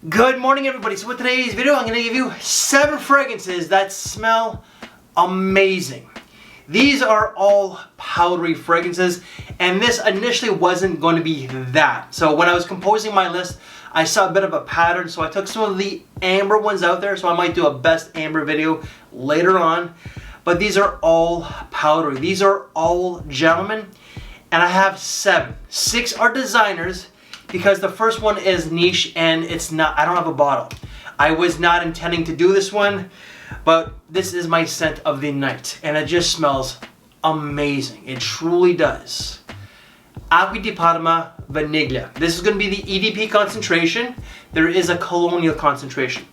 Good morning, everybody. So with today's video, I'm going to give you 7 fragrances that smell amazing. These are all powdery fragrances, and this initially wasn't going to be that. So when I was composing my list, I saw a bit of a pattern, so I took some of the amber ones out there, so I might do a best amber video later on. But these are all powdery. These are all gentlemen, and I have 7. 6 are designers, because the first one is niche and it's not, I don't have a bottle. I was not intending to do this one, but this is my scent of the night, and it just smells amazing. It truly does. Acqua di Parma Vaniglia. This is going to be the EDP concentration. There is a colonial concentration.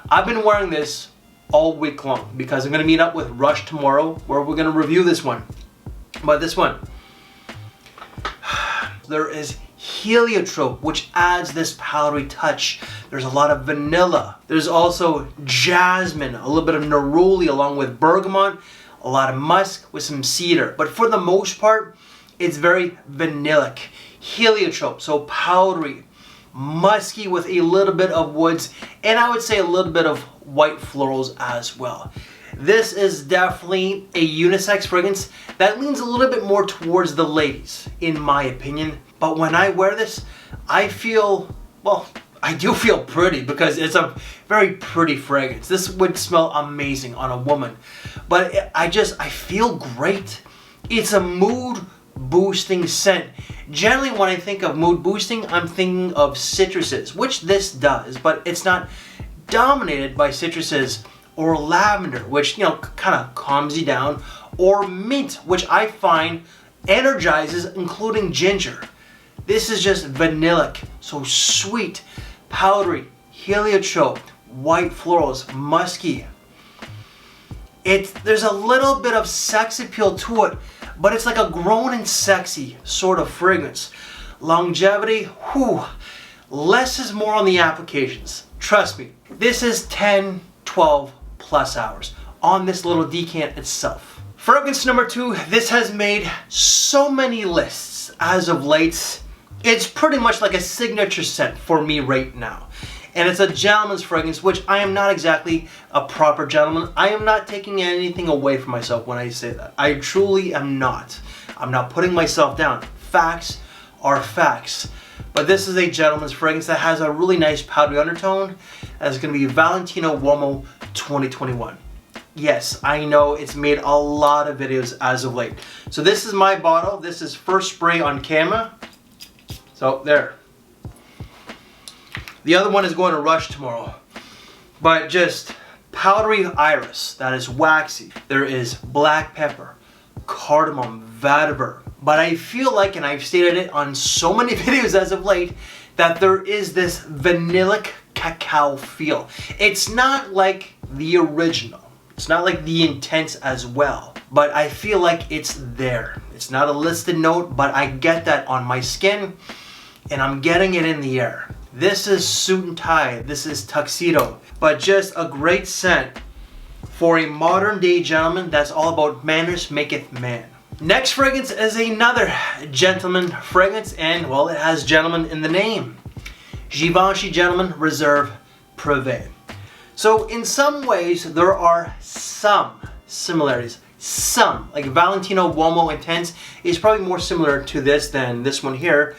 I've been wearing this all week long because I'm going to meet up with Rush tomorrow where we're going to review this one. But this one, there is heliotrope, which adds this powdery touch. There's a lot of vanilla. There's also jasmine, a little bit of neroli along with bergamot, a lot of musk with some cedar. But for the most part, it's very vanillic. Heliotrope, so powdery, musky with a little bit of woods, and I would say a little bit of white florals as well. This is definitely a unisex fragrance that leans a little bit more towards the ladies, in my opinion. But when I wear this, I feel, well, I do feel pretty because it's a very pretty fragrance. This would smell amazing on a woman. But I feel great. It's a mood boosting scent. Generally when I think of mood boosting, I'm thinking of citruses, which this does, but it's not dominated by citruses, or lavender, which, you know, kind of calms you down, or mint, which I find energizes, including ginger. This is just vanillic, so sweet, powdery, heliotrope, white florals, musky. There's a little bit of sex appeal to it, but it's like a grown and sexy sort of fragrance. Longevity, whew, less is more on the applications. Trust me, this is 10, 12 plus hours on this little decant itself. Fragrance number 2, this has made so many lists as of late. It's pretty much like a signature scent for me right now. And it's a gentleman's fragrance, which I am not exactly a proper gentleman. I am not taking anything away from myself when I say that. I truly am not. I'm not putting myself down. Facts are facts. But this is a gentleman's fragrance that has a really nice powdery undertone. That's going to be Valentino Uomo 2021. Yes, I know it's made a lot of videos as of late. So this is my bottle. This is first spray on camera. So there. The other one is going to Rush tomorrow. But just powdery iris that is waxy. There is black pepper, cardamom, vetiver. But I feel like, and I've stated it on so many videos as of late, that there is this vanillic cacao feel. It's not like the original. It's not like the Intense as well. But I feel like it's there. It's not a listed note, but I get that on my skin, and I'm getting it in the air. This is suit and tie. This is tuxedo. But just a great scent for a modern day gentleman that's all about manners maketh man. Next fragrance is another gentleman fragrance, and well, it has gentleman in the name. Givenchy Gentleman Reserve Privé. So in some ways there are some similarities. Some, like Valentino Uomo Intense is probably more similar to this than this one here,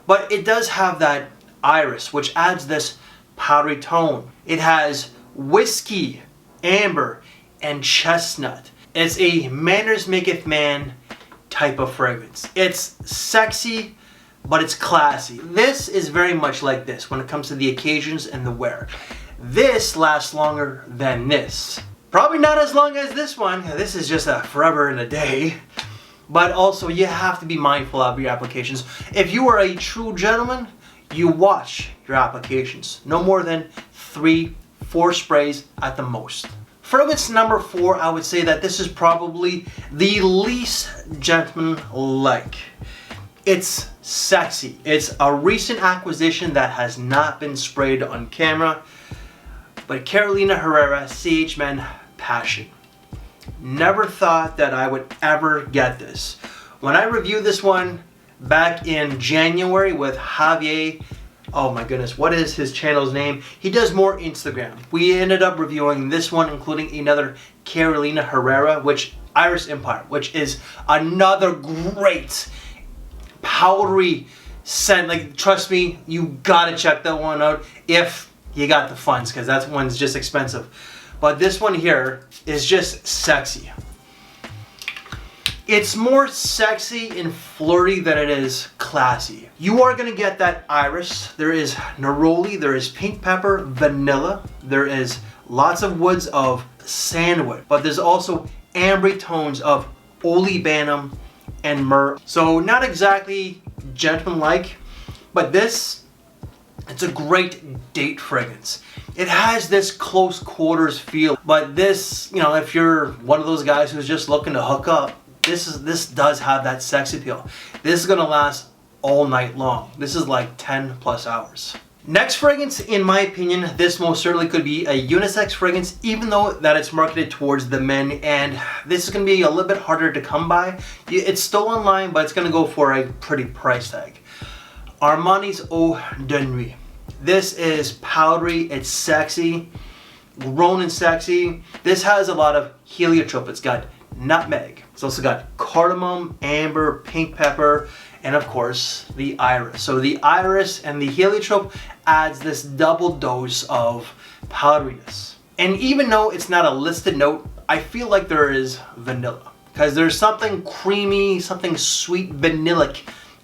but it does have that iris, which adds this powdery tone. It has whiskey, amber, and chestnut. It's a manners maketh man type of fragrance. It's sexy, but it's classy. This is very much like this when it comes to the occasions and the wear. This lasts longer than this. Probably not as long as this one. This is just a forever and a day. But also you have to be mindful of your applications. If you are a true gentleman, you watch your applications. No more than 3, 4 sprays at the most. Fragrance number 4, I would say that this is probably the least gentleman-like. It's sexy. It's a recent acquisition that has not been sprayed on camera, but Carolina Herrera CH Men Passion. Never thought that I would ever get this. When I reviewed this one back in January with Javier Oh my goodness, what is his channel's name? He does more Instagram. We ended up reviewing this one, including another Carolina Herrera, which Iris Empire, which is another great powdery scent. Like, trust me, you gotta check that one out if you got the funds, because that one's just expensive. But this one here is just sexy. It's more sexy and flirty than it is classy. You are gonna get that iris. There is neroli, there is pink pepper, vanilla, there is lots of woods of sandalwood, but there's also ambery tones of olibanum and myrrh. So not exactly gentleman-like, but it's a great date fragrance. It has this close quarters feel, but this, you know, if you're one of those guys who's just looking to hook up, this does have that sex appeal. This is gonna last all night long. This is like 10 plus hours. Next fragrance, in my opinion, this most certainly could be a unisex fragrance, even though that it's marketed towards the men, and this is gonna be a little bit harder to come by. It's still online, but it's gonna go for a pretty price tag. Armani's O Den. This is powdery, it's sexy, grown and sexy. This has a lot of heliotrope. It's got nutmeg. It's also got cardamom, amber, pink pepper, and of course the iris. So the iris and the heliotrope adds this double dose of powderiness. And even though it's not a listed note, I feel like there is vanilla, because there's something creamy, something sweet vanillic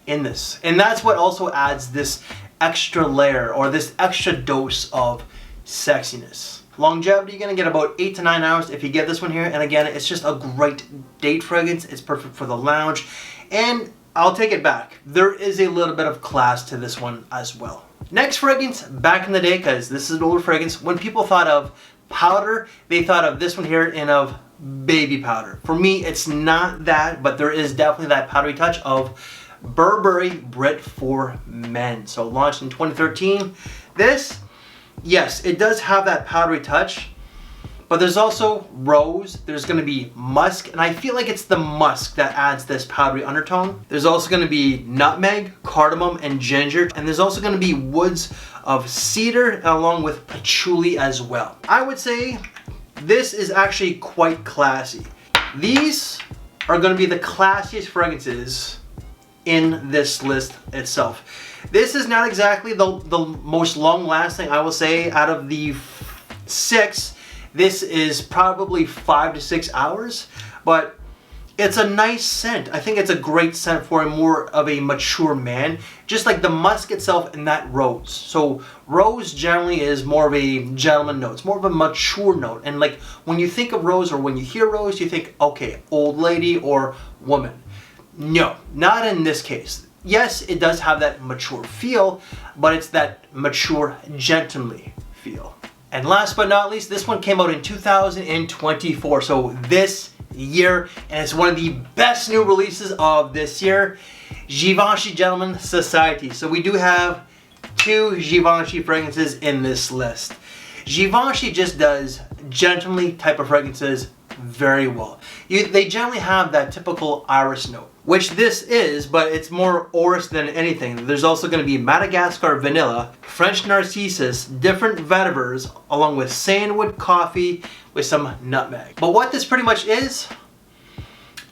in this. And that's what also adds this extra layer or this extra dose of sexiness. Longevity, you're gonna get about 8 to 9 hours if you get this one here. And again, it's just a great date fragrance. It's perfect for the lounge. And I'll take it back, there is a little bit of class to this one as well. Next fragrance, back in the day, because this is an older fragrance, when people thought of powder, they thought of this one here and of baby powder. For me, it's not that, but there is definitely that powdery touch of Burberry Brit for men. So launched in 2013. This, yes, it does have that powdery touch, but there's also rose, there's gonna be musk, and I feel like it's the musk that adds this powdery undertone. There's also gonna be nutmeg, cardamom, and ginger, and there's also gonna be woods of cedar along with patchouli as well. I would say this is actually quite classy. These are gonna be the classiest fragrances in this list itself. This is not exactly the most long lasting, I will say. Out of the 6, this is probably 5 to 6 hours, but it's a nice scent. I think it's a great scent for a more of a mature man, just like the musk itself and that rose. So rose generally is more of a gentleman note. It's more of a mature note. And like when you think of rose or when you hear rose, you think, okay, old lady or woman. No, not in this case. Yes, it does have that mature feel, but it's that mature, gentlemanly feel. And last but not least, this one came out in 2024, so this year, and it's one of the best new releases of this year, Givenchy Gentleman Society. So we do have 2 Givenchy fragrances in this list. Givenchy just does gentlemanly type of fragrances very well. They generally have that typical iris note, which this is, but it's more orris than anything. There's also going to be Madagascar vanilla, French narcissus, different vetivers, along with sandalwood coffee with some nutmeg. But what this pretty much is,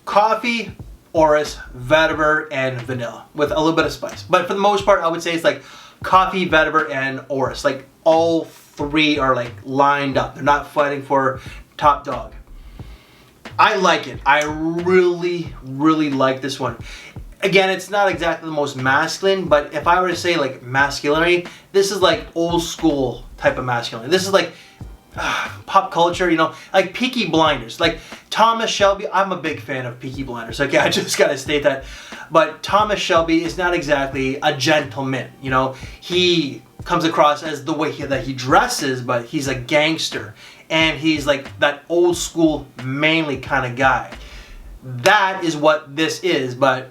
coffee, orris, vetiver, and vanilla with a little bit of spice. But for the most part, I would say it's like coffee, vetiver, and orris. Like all 3 are like lined up. They're not fighting for top dog. I like it. I really, really like this one. Again, it's not exactly the most masculine, but if I were to say like masculinity, this is like old school type of masculinity. This is like pop culture, you know, like Peaky Blinders. Like Thomas Shelby, I'm a big fan of Peaky Blinders. Okay, I just gotta state that. But Thomas Shelby is not exactly a gentleman, you know. He comes across as the way that he dresses, but he's a gangster. And he's like that old school manly kind of guy. That is what this is, but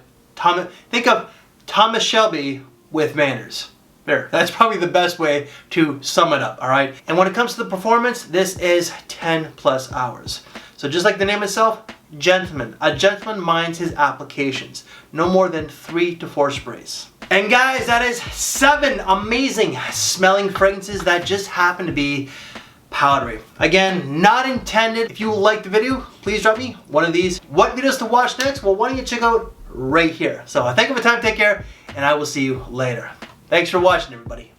think of Thomas Shelby with manners. There, that's probably the best way to sum it up, all right? And when it comes to the performance, this is 10 plus hours. So just like the name itself, gentleman. A gentleman minds his applications. No more than 3 to 4 sprays. And guys, that is 7 amazing smelling fragrances that just happen to be powdery. Again, not intended. If you liked the video, please drop me one of these. What videos to watch next? Well, why don't you check out right here. So thank you for your time, take care, and I will see you later. Thanks for watching, everybody.